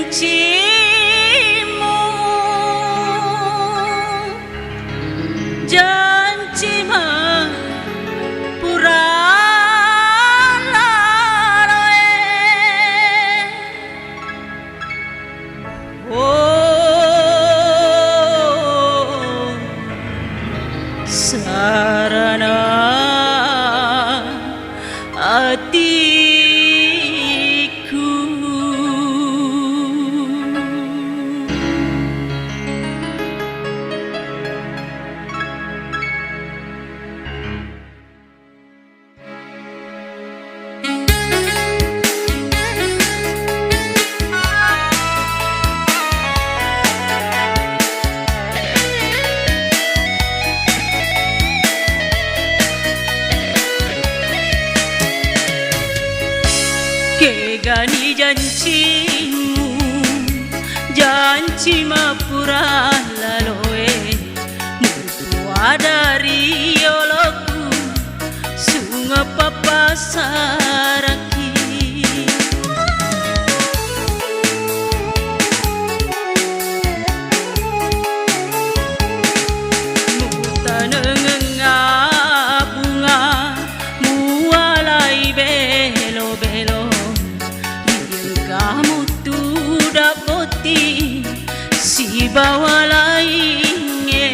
janjimu, janji pura lare. Oh, sarana hatiku. Kegani janjimu, janji pura laloe, murtua dari yoloku, sunga papasaraki. Mutanenga bunga, mualai belo-belo. Kamu tidak poti si bawa lainnya.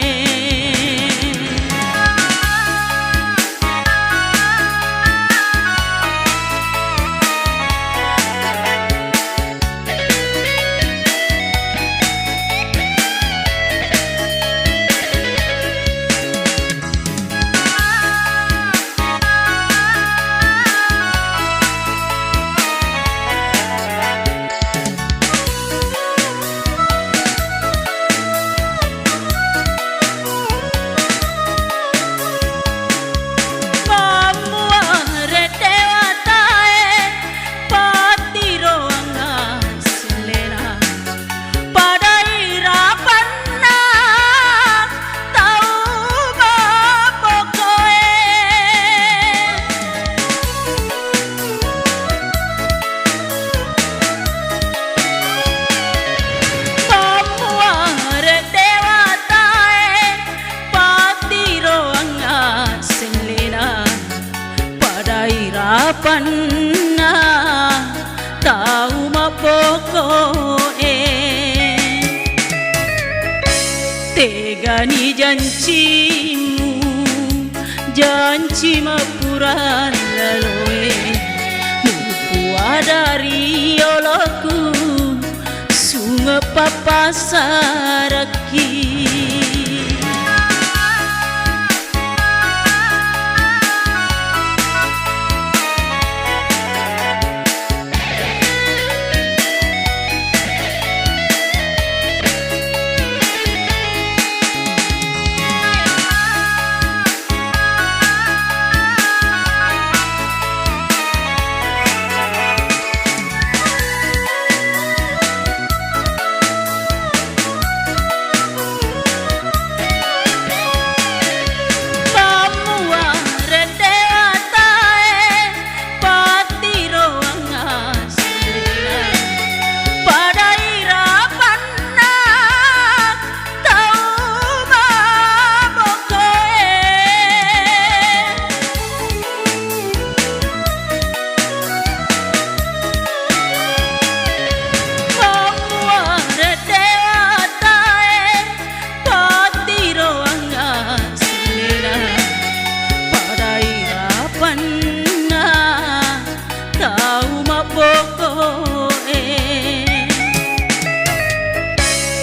Panna tahu mapokoe tegani janjimu, janji pura laloe, murtua dari yoloku, sunga papasaraki.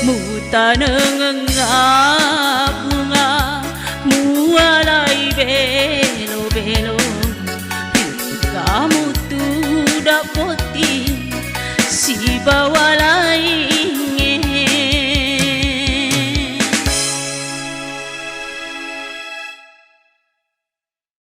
Mutanenga bunga, mualai belo-belo. Kamu tidak poti si bawa